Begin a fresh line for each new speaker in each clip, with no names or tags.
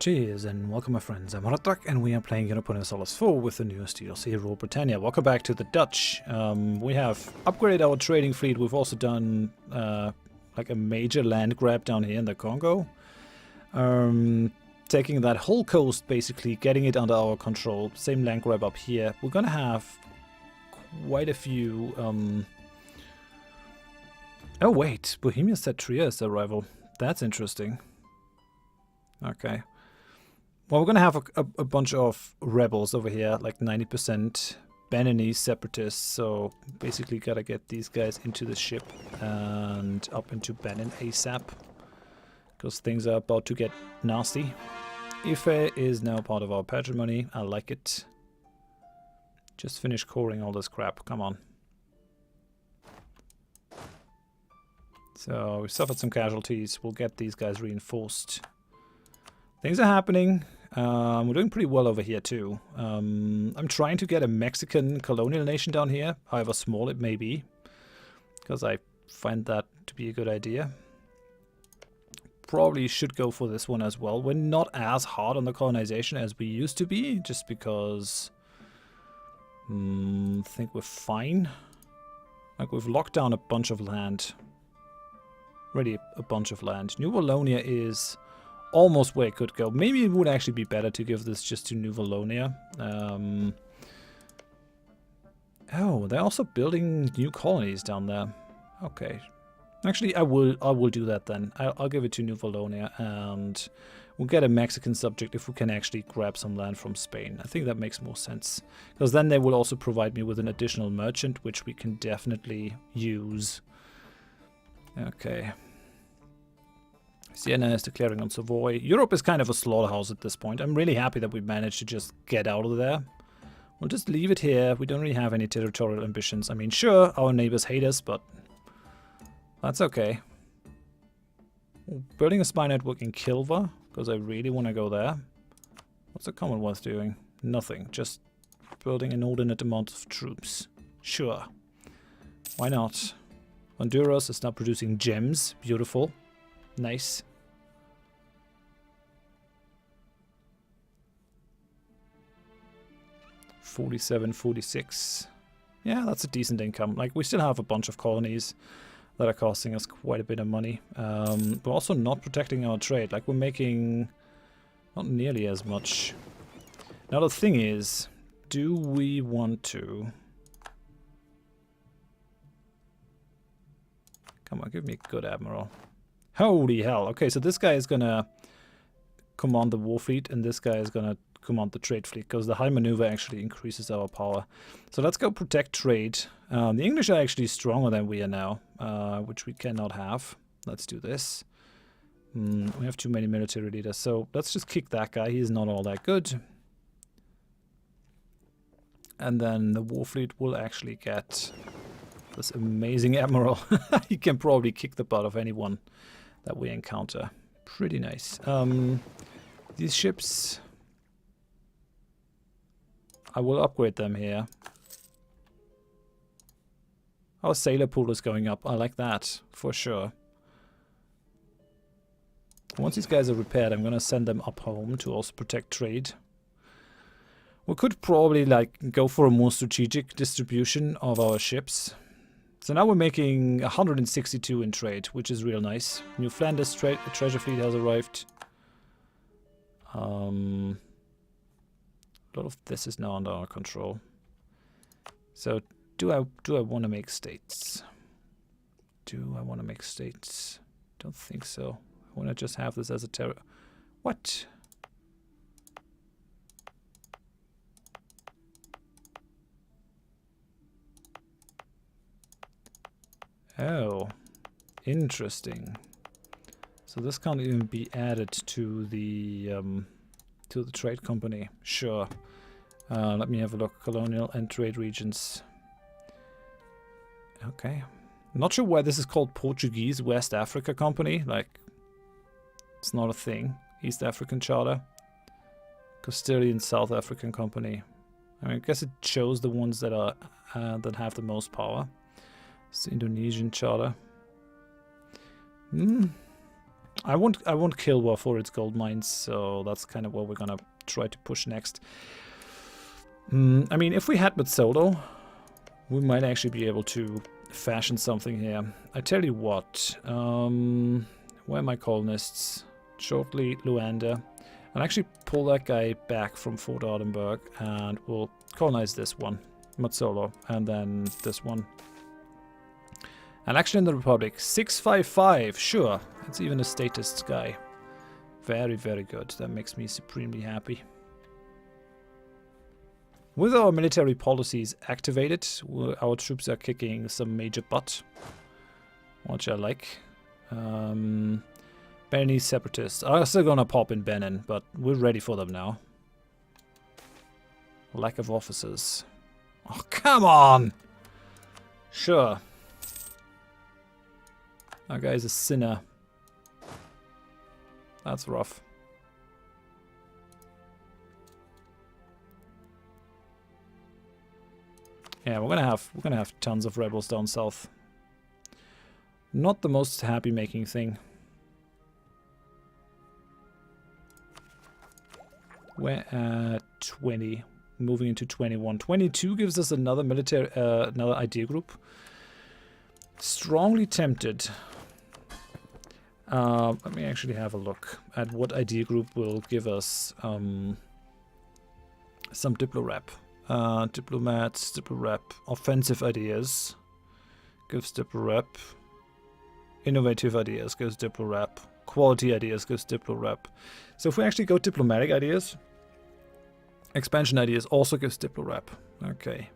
Cheers and welcome my friends, I'm Drak and we are playing Europa Universalis IV with the newest DLC, Europa Britannia. Welcome back to the Dutch. We have upgraded our trading fleet. We've also done like a major land grab down here in the Congo. Taking that whole coast basically, getting it under our control. Same land grab up here. We're gonna have quite a few... Oh wait, Bohemia said Trier is their rival. That's interesting. Okay. Well, we're gonna have a bunch of rebels over here, like 90% Beninese separatists, so basically gotta get these guys into the ship and up into Benin ASAP, because things are about to get nasty. EUIV is now part of our patrimony, I like it. Just finish coring all this crap, come on. So, we suffered some casualties, we'll get these guys reinforced. Things are happening. We're doing pretty well over here too. I'm trying to get a Mexican colonial nation down here, however small it may be, because I find that to be a good idea. Probably should go for this one as well. We're not as hard on the colonization as we used to be, just because I think we're fine. Like, we've locked down a bunch of land. Really a bunch of land. New Wallonia is almost where it could go. Maybe it would actually be better to give this just to New Wallonia. Oh, they're also building new colonies down there. Okay. Actually, I will do that then. I'll give it to New Wallonia, and we'll get a Mexican subject if we can actually grab some land from Spain. I think that makes more sense. Because then they will also provide me with an additional merchant, which we can definitely use. Okay. Siena is declaring on Savoy. Europe is kind of a slaughterhouse at this point. I'm really happy that we managed to just get out of there. We'll just leave it here. We don't really have any territorial ambitions. I mean, sure, our neighbors hate us, but that's okay. We're building a spy network in Kilwa, because I really want to go there. What's the Commonwealth doing? Nothing. Just building an inordinate amount of troops. Sure. Why not? Honduras is now producing gems. Beautiful. Nice. $47.46. Yeah, that's a decent income. Like, we still have a bunch of colonies that are costing us quite a bit of money. We're also not protecting our trade. Like, we're making not nearly as much. Now the thing is, do we want to... Come on, give me a good admiral. Holy hell. Okay, so this guy is gonna command the war fleet, and this guy is gonna command the trade fleet, because the high maneuver actually increases our power. So let's go protect trade. The English are actually stronger than we are now, which we cannot have. Let's do this. We have too many military leaders, so let's just kick that guy. He's not all that good. And then the war fleet will actually get this amazing admiral. He can probably kick the butt of anyone that we encounter. Pretty nice. These ships, I will upgrade them here. Our sailor pool is going up. I like that, for sure. Once these guys are repaired, I'm gonna send them up home to also protect trade. We could probably, like, go for a more strategic distribution of our ships. So now we're making 162 in trade, which is real nice. New Flanders treasure fleet has arrived. A lot of this is now under our control. So do I want to make states? Do I want to make states? Don't think so. I want to just have this as a terror. What? Oh, interesting. So this can't even be added to the trade company. Sure. Let me have a look. Colonial and trade regions. Okay. Not sure why this is called Portuguese West Africa Company. Like, it's not a thing. East African Charter. Castilian South African Company. I mean, I guess it shows the ones that are that have the most power. It's the Indonesian Charter. I want Kilwa for its gold mines, so that's kind of what we're gonna try to push next. I mean, if we had with solo, we might actually be able to fashion something here. I tell you what, where are my colonists? Shortly, Luanda. I'll actually pull that guy back from Fort Ardenburg, and we'll colonize this one, Mazzolo, and then this one. And actually in the Republic, 655, sure. It's even a statist guy. Very, very good. That makes me supremely happy. With our military policies activated, our troops are kicking some major butt, which I like. Beninese separatists are still gonna pop in Benin, but we're ready for them now. Lack of officers. Oh, come on! Sure. That guy's a sinner. That's rough. Yeah, we're gonna have tons of rebels down south. Not the most happy making thing. We're at 20, moving into 21. 22 gives us another military, another idea group. Strongly tempted. Let me actually have a look at what idea group will give us some diplorep. Diplomats, diplorep, offensive ideas gives diplorep. Innovative ideas gives diplorep. Quality ideas gives diplorep. So if we actually go diplomatic ideas, expansion ideas also gives diplorep. Okay.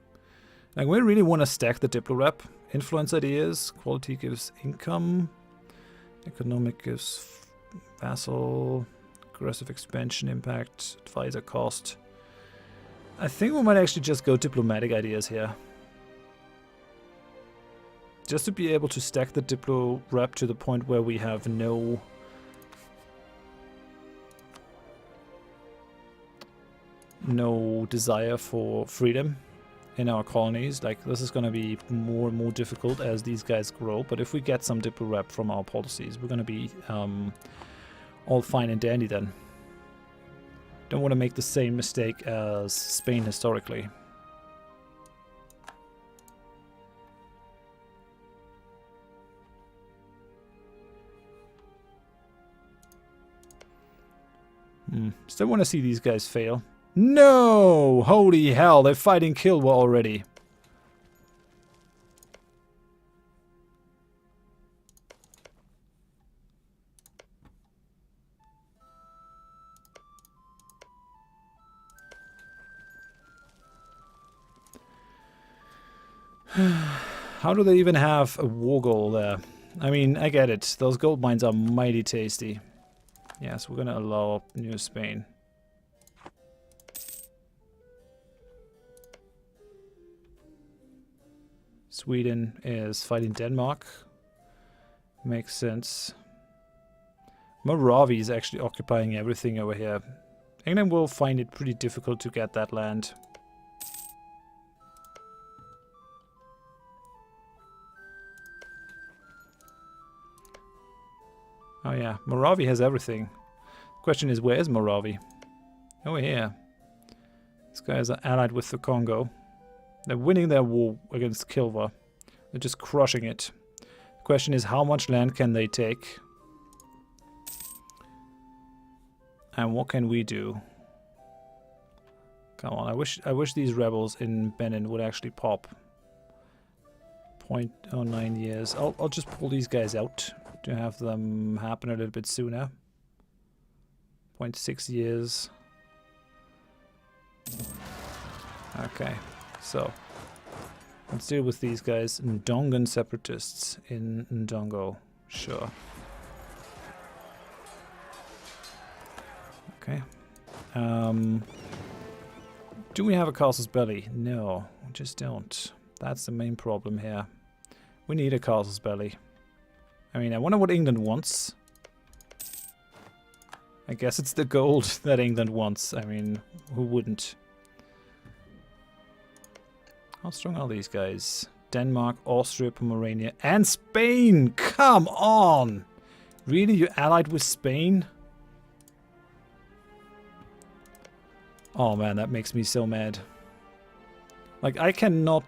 Like we really want to stack the diplorep. Influence ideas, quality gives income, economic gives vassal, aggressive expansion impact, advisor cost. I think we might actually just go diplomatic ideas here. Just to be able to stack the diplorep to the point where we have no desire for freedom in our colonies. Like, this is going to be more and more difficult as these guys grow, but if we get some diplorep from our policies, we're going to be all fine and dandy then. Don't want to make the same mistake as Spain historically. Still want to see these guys fail. No! Holy hell, they're fighting Kilwa already. How do they even have a war goal there? I mean, I get it. Those gold mines are mighty tasty. Yes, we're gonna allow New Spain. Sweden is fighting Denmark. Makes sense. Moravia is actually occupying everything over here. England will find it pretty difficult to get that land. Oh yeah, Moravia has everything. Question is, where is Moravia? Over here. These guys are allied with the Congo. They're winning their war against Kilwa. They're just crushing it. The question is, how much land can they take? And what can we do? Come on, I wish these rebels in Benin would actually pop. 0.09 years. I'll just pull these guys out to have them happen a little bit sooner. 0.6 years. Okay, so let's deal with these guys. Ndongan separatists in Ndongo. Sure. Okay. Do we have a casus belli? No, we just don't. That's the main problem here. We need a casus belli. I mean, I wonder what England wants. I guess it's the gold that England wants. I mean, who wouldn't? How strong are these guys? Denmark, Austria, Pomerania, and Spain! Come on! Really? You allied with Spain? Oh man, that makes me so mad. Like, I cannot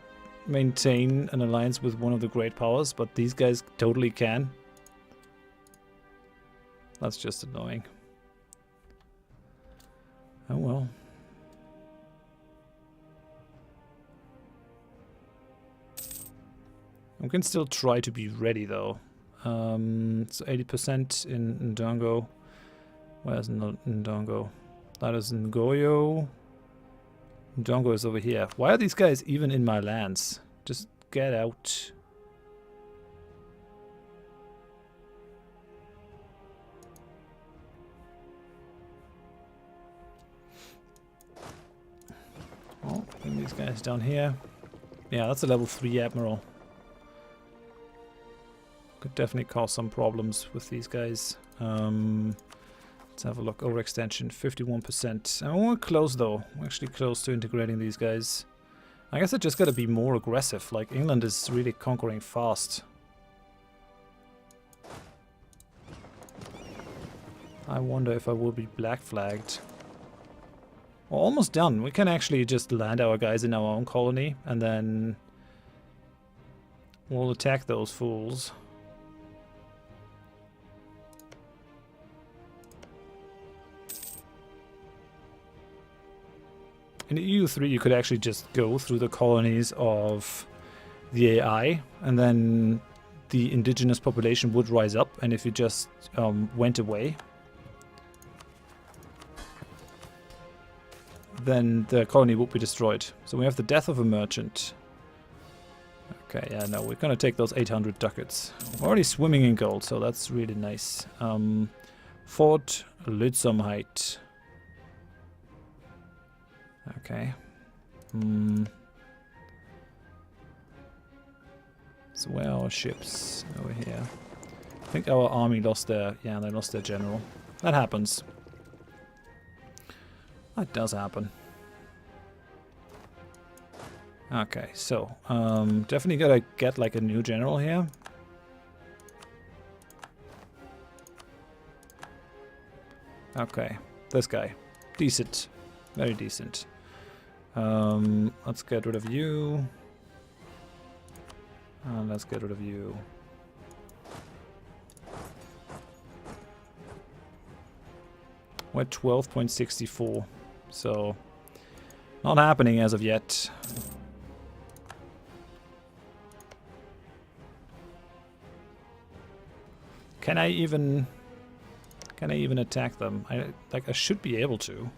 maintain an alliance with one of the great powers, but these guys totally can. That's just annoying. Oh well. We can still try to be ready though. So 80% in Ndongo. Where's Ndongo? That is Ngoyo. Ndongo is over here. Why are these guys even in my lands? Just get out. Oh, bring these guys down here. Yeah, that's a level 3 admiral. Could definitely cause some problems with these guys. Let's have a look. Overextension, 51%. And we're close though. We're actually close to integrating these guys. I guess I just gotta be more aggressive. Like, England is really conquering fast. I wonder if I will be black flagged. We're almost done. We can actually just land our guys in our own colony and then we'll attack those fools. In EU3 you could actually just go through the colonies of the AI and then the indigenous population would rise up, and if you just went away, then the colony would be destroyed. So we have the death of a merchant. Okay, yeah, no, we're gonna take those 800 ducats. We're already swimming in gold, so that's really nice. Fort Lützomheit. Okay. So where are our ships? Over here. I think our army lost their... yeah, they lost their general. That happens. That does happen. Okay, so definitely gotta get like a new general here. Okay, this guy. Decent. Very decent. Let's get rid of you. And let's get rid of you. We're at 12.64. So, not happening as of yet. Can I even attack them? I should be able to.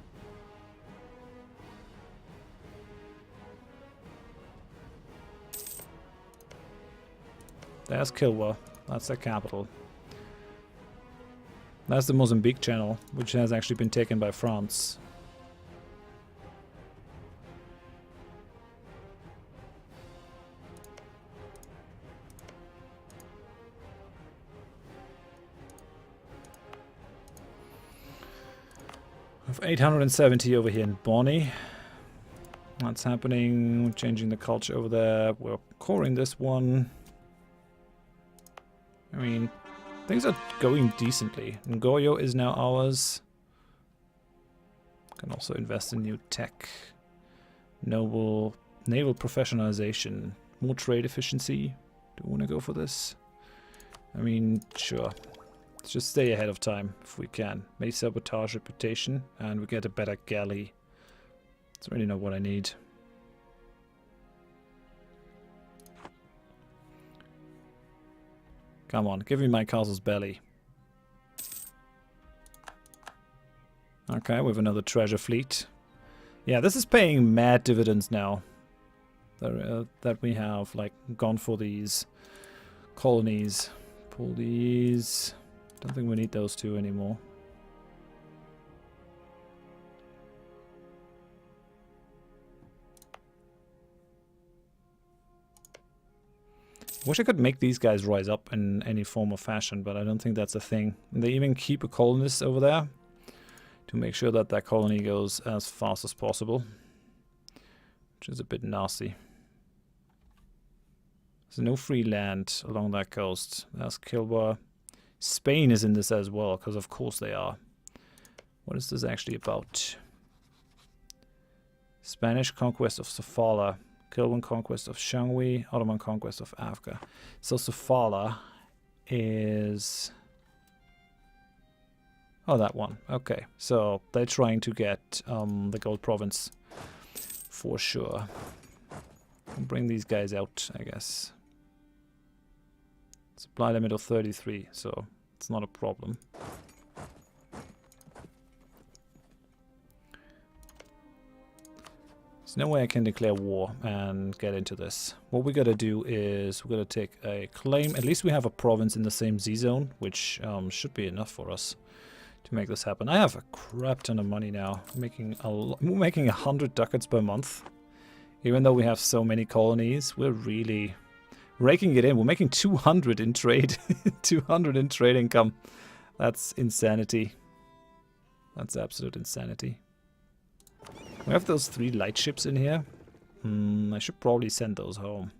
There's Kilwa. That's the capital. That's the Mozambique channel, which has actually been taken by France. We have 870 over here in Bonnie. That's happening. We're changing the culture over there. We're coring this one. I mean, things are going decently. Ngoyo is now ours. Can also invest in new tech. Naval professionalization. More trade efficiency. Do we want to go for this? I mean, sure. Let's just stay ahead of time if we can. May sabotage reputation, and we get a better galley. That's really not what I need. Come on, give me my castle's belly. Okay, we have another treasure fleet. Yeah, this is paying mad dividends now. That we have, like, gone for these colonies. Pull these. Don't think we need those two anymore. Wish I could make these guys rise up in any form or fashion, but I don't think that's a thing. And they even keep a colonist over there to make sure that that colony goes as fast as possible, which is a bit nasty. There's no free land along that coast. There's Kilwa. Spain is in this as well, because of course they are. What is this actually about? Spanish conquest of Sofala, Kilwan conquest of Shangwi, Ottoman conquest of Africa. So Sofala is... oh, that one. Okay, so they're trying to get the gold province for sure. I'll bring these guys out, I guess. Supply limit of 33, so it's not a problem. There's no way I can declare war and get into this. What we gotta do is we're gonna take a claim. At least we have a province in the same Z zone, which should be enough for us to make this happen. I have a crap ton of money now. We're making 100 ducats per month. Even though we have so many colonies, we're really raking it in. We're making 200 in trade. 200 in trade income. That's insanity. That's absolute insanity. We have those 3 light ships in here. I should probably send those home.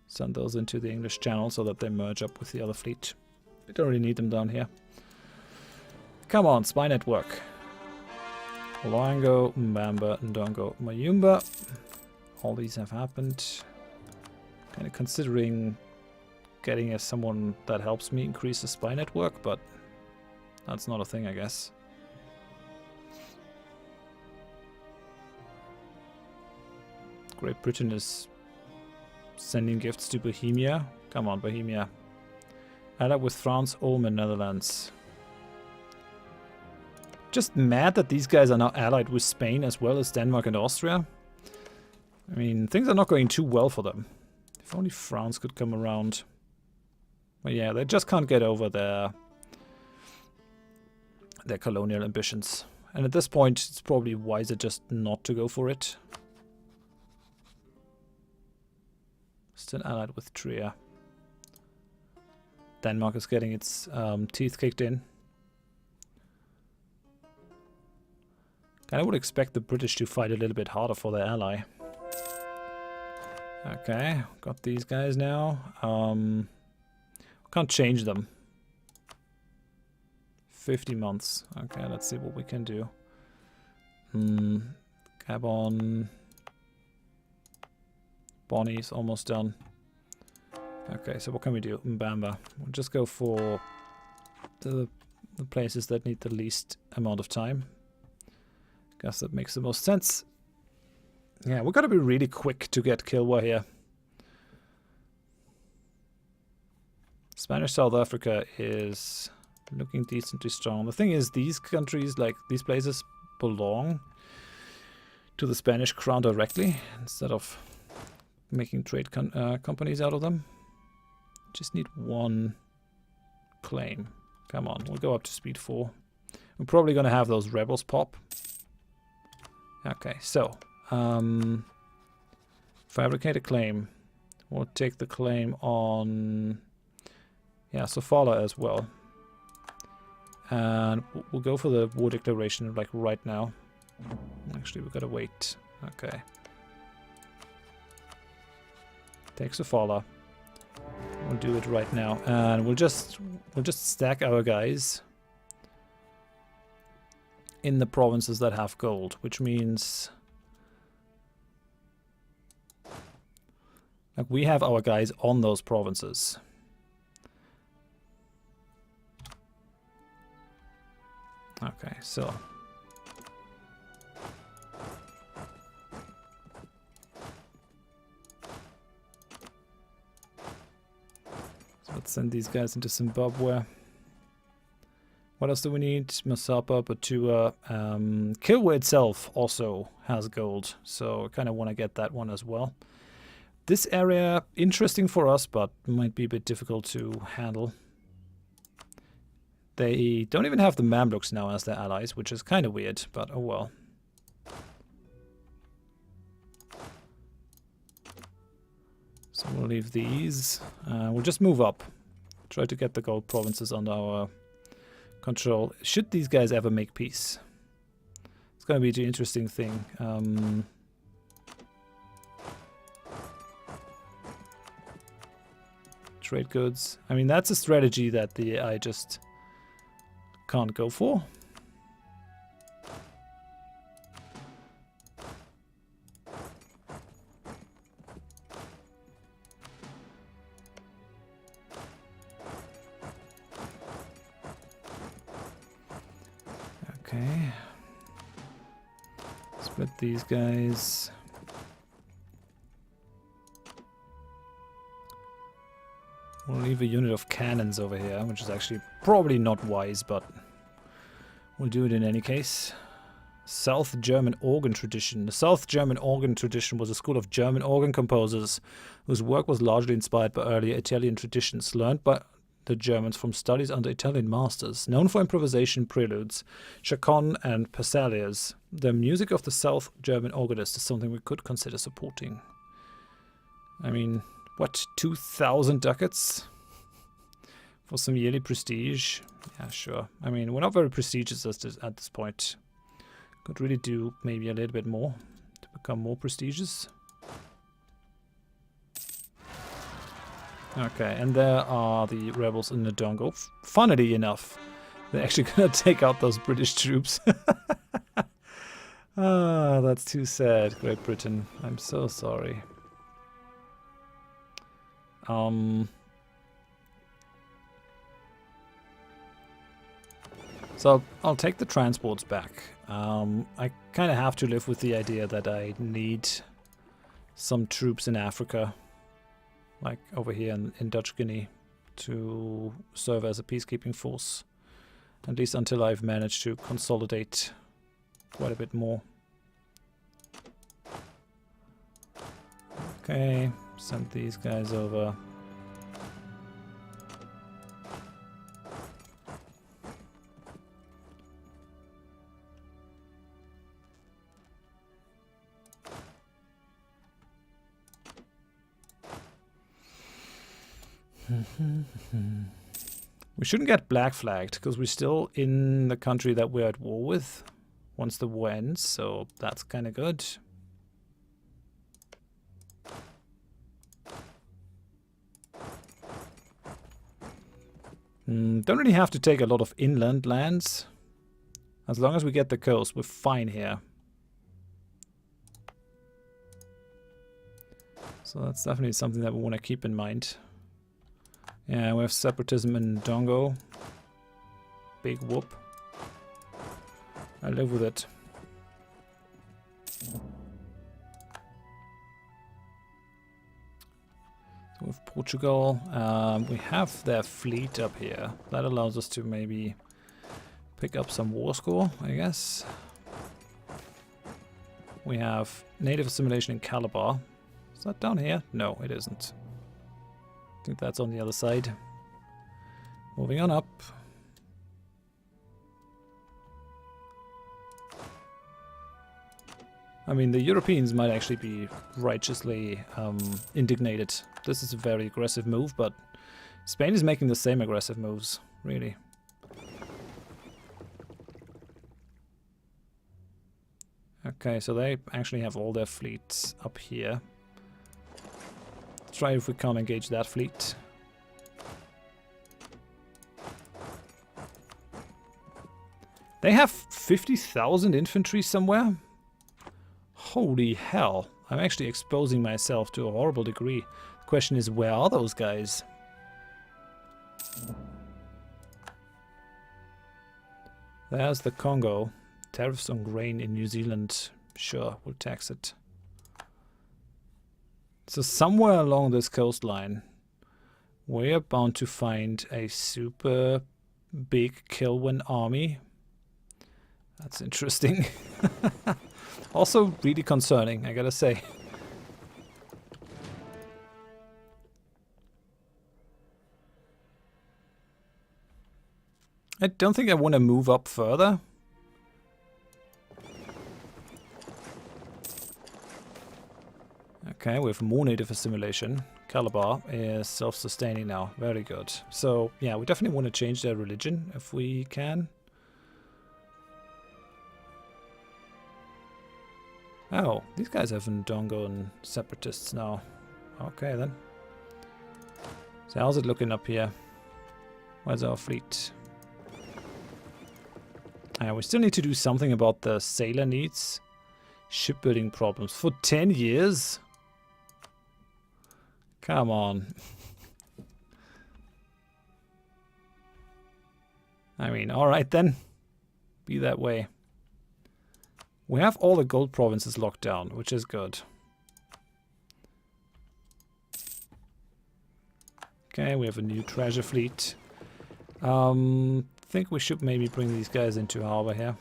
Send those into the English Channel so that they merge up with the other fleet. We don't really need them down here. Come on, spy network. Loango, Mbamba, Ndongo, Mayumba. All these have happened. Kind of considering getting someone that helps me increase the spy network, but that's not a thing, I guess. Great Britain is sending gifts to Bohemia. Come on, Bohemia. Allied with France, Ulm, and Netherlands. Just mad that these guys are now allied with Spain as well as Denmark and Austria. I mean, things are not going too well for them. If only France could come around. But yeah, they just can't get over their colonial ambitions. And at this point, it's probably wiser just not to go for it. Still allied with Trier. Denmark is getting its teeth kicked in. I would expect the British to fight a little bit harder for their ally. Okay, got these guys now. Can't change them. 50 months. Okay, let's see what we can do. Gabon. Bonnie's almost done. Okay, so what can we do? Mbamba. We'll just go for the places that need the least amount of time. Guess that makes the most sense. Yeah, we've got to be really quick to get Kilwa here. Spanish South Africa is looking decently strong. The thing is, these countries, like these places, belong to the Spanish crown directly instead of making trade companies out of them. Just need one claim. Come on, we'll go up to speed 4. We're probably going to have those rebels pop. Okay, so fabricate a claim. We'll take the claim on Sofala as well. And we'll go for the war declaration like right now. Actually, we've got to wait. Okay. Take Sofala. We'll do it right now, and we'll just stack our guys in the provinces that have gold, which means like we have our guys on those provinces. Okay, so let's send these guys into Zimbabwe. What else do we need? Masapa, Batua. Kilwa itself also has gold, so I kind of want to get that one as well. This area, interesting for us, but might be a bit difficult to handle. They don't even have the Mamluks now as their allies, which is kind of weird, but oh well. So we'll leave these. We'll just move up. Try to get the gold provinces under our control. Should these guys ever make peace? It's going to be an interesting thing. Trade goods. I mean, that's a strategy that the AI just can't go for. Okay. Split these guys. We'll leave a unit of cannons over here, which is actually probably not wise, but we'll do it in any case. South German organ tradition. The South German organ tradition was a school of German organ composers whose work was largely inspired by earlier Italian traditions learned by the Germans from studies under Italian masters. Known for improvisation preludes, chaconne and passaliers, the music of the South German organist is something we could consider supporting. I mean, what, 2,000 ducats for some yearly prestige? Yeah, sure. I mean, we're not very prestigious at this point. Could really do maybe a little bit more to become more prestigious. Okay, and there are the rebels in the Dongo. Funnily enough, they're actually gonna take out those British troops. Ah, that's too sad, Great Britain. I'm so sorry. So I'll take the transports back. I kind of have to live with the idea that I need some troops in Africa, like over here in Dutch Guinea, to serve as a peacekeeping force, at least until I've managed to consolidate quite a bit more. Okay, send these guys over. We shouldn't get black flagged because we're still in the country that we're at war with once the war ends, so that's kind of good. Don't really have to take a lot of inland lands. As long as we get the coast, we're fine here. So that's definitely something that we want to keep in mind. Yeah, we have separatism in Dongo. Big whoop. I live with it. So with Portugal, we have their fleet up here. That allows us to maybe pick up some war score, I guess. We have native assimilation in Calabar. Is that down here? No, it isn't. I think that's on the other side. Moving on up. I mean, the Europeans might actually be righteously indignated. This is a very aggressive move, but Spain is making the same aggressive moves, really. Okay, so they actually have all their fleets up here. Let's try if we can't engage that fleet. They have 50,000 infantry somewhere? Holy hell, I'm actually exposing myself to a horrible degree. The question is, where are those guys? There's the Congo. Tariffs on grain in New Zealand. Sure, we'll tax it. So somewhere along this coastline, we're bound to find a super big Kilwan army. That's interesting. Also really concerning, I gotta say. I don't think I want to move up further. Okay, we have more native assimilation. Calabar is self-sustaining now. Very good. So, yeah, we definitely want to change their religion if we can. Oh, these guys have Ndongo and separatists now. Okay, then. So how's it looking up here? Where's our fleet? We still need to do something about the sailor needs. Shipbuilding problems. For 10 years? Come on. I mean, alright then. Be that way. We have all the gold provinces locked down, which is good. Okay, we have a new treasure fleet. Think we should maybe bring these guys into harbor here.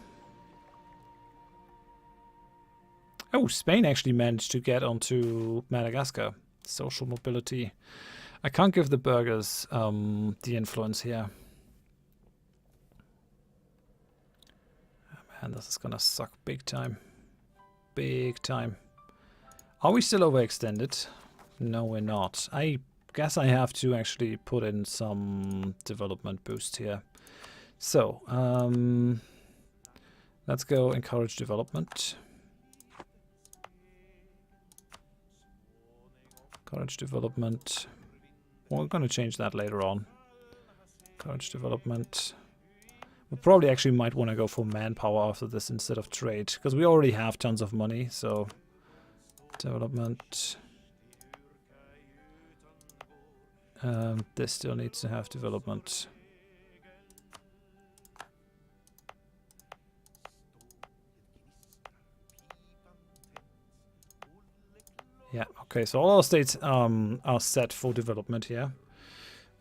Oh, Spain actually managed to get onto Madagascar. Social mobility. I can't give the burghers the influence here. Oh, man, this is gonna suck big time. Big time. Are we still overextended? No, we're not. I guess I have to actually put in some development boost here. So, let's go encourage development. Encourage development. Well, we're going to change that later on. Encourage development. We probably actually might want to go for manpower after this instead of trade, because we already have tons of money, so development. This still needs to have development. Yeah, okay, so all our states are set for development here.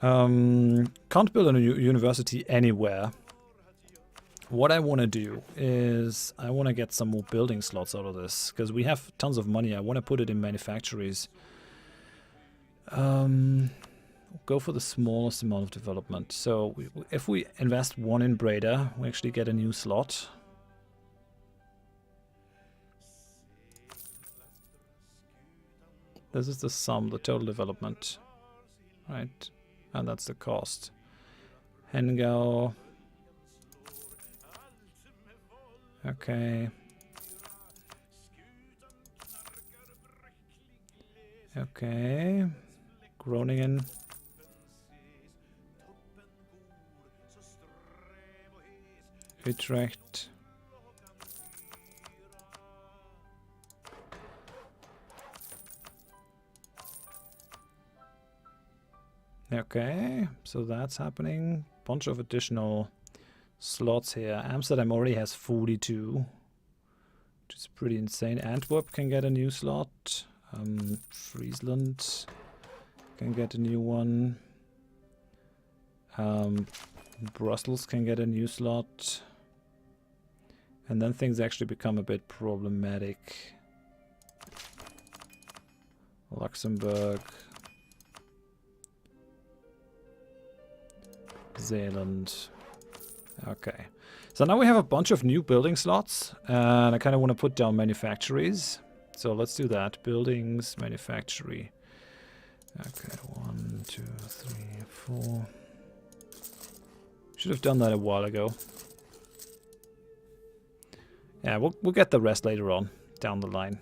Can't build a new university anywhere. What I want to do is I want to get some more building slots out of this, because we have tons of money. I want to put it in manufactories. Go for the smallest amount of development. So if we invest 1 in Breda, we actually get a new slot. This is the sum, the total development, right? And that's the cost. Hengau. Okay. Okay. Groningen. Utrecht. Okay, so that's happening. Bunch of additional slots here. Amsterdam already has 42, which is pretty insane. Antwerp can get a new slot. Friesland can get a new one. Brussels can get a new slot. And then things actually become a bit problematic. Luxembourg. Zealand. Okay. So now we have a bunch of new building slots, and I kind of want to put down manufactories. So let's do that. Buildings, manufactory. Okay, 1, 2, 3, 4. Should have done that a while ago. Yeah, we'll get the rest later on, down the line.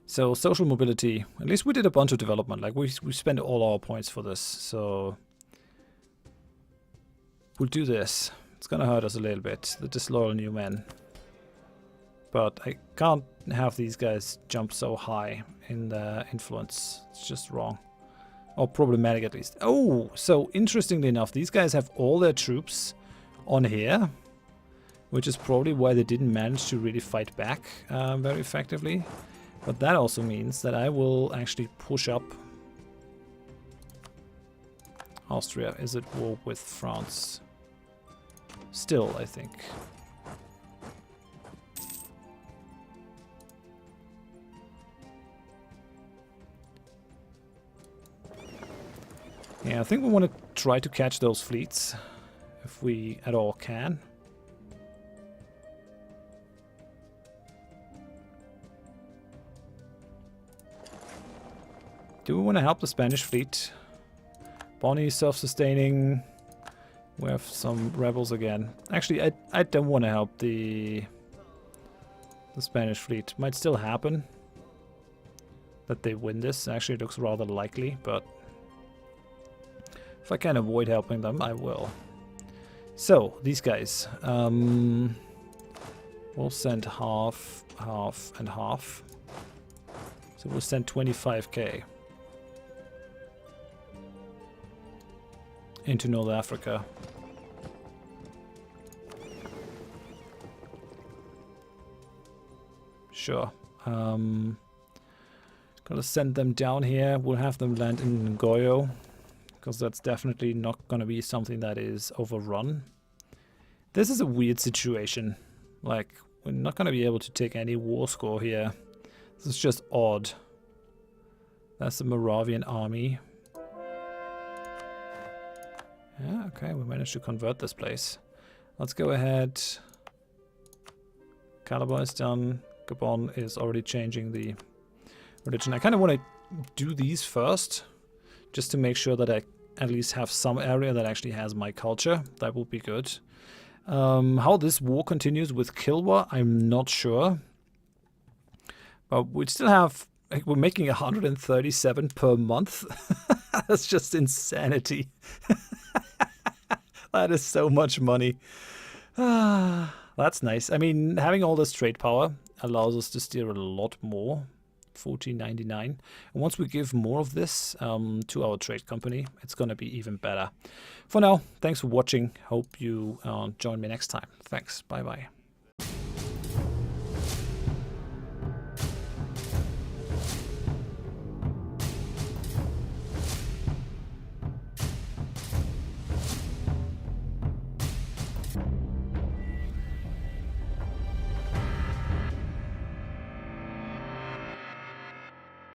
So social mobility. At least we did a bunch of development. Like we spent all our points for this, so we'll do this. It's gonna hurt us a little bit, the disloyal new men. But I can't have these guys jump so high in their influence. It's just wrong. Or problematic at least. Oh, so interestingly enough, these guys have all their troops on here, which is probably why they didn't manage to really fight back very effectively. But that also means that I will actually push up. Austria is at war with France. Still, I think. Yeah, I think we want to try to catch those fleets, if we at all can. Do we want to help the Spanish fleet? Bonnie is self-sustaining. We have some rebels again. Actually, I don't want to help the Spanish fleet. Might still happen that they win this. Actually, it looks rather likely, but If I can avoid helping them, I will. So, these guys. We'll send half, half, and half. So we'll send 25k into North Africa. Sure. Gonna send them down here. We'll have them land in Goyo, because that's definitely not gonna be something that is overrun. This is a weird situation. Like, we're not gonna be able to take any war score here. This is just odd. That's the Moravian army. Yeah, okay, we managed to convert this place. Let's go ahead. Calabar is done. Gabon is already changing the religion. I kind of want to do these first, just to make sure that I at least have some area that actually has my culture. That would be good. How this war continues with Kilwa, I'm not sure. But we still have, like, we're making 137 per month. That's just insanity. That is so much money. That's nice. I mean, having all this trade power allows us to steer a lot more. 14.99. And once we give more of this to our trade company, it's going to be even better. For now, thanks for watching. Hope you join me next time. Thanks. Bye-bye.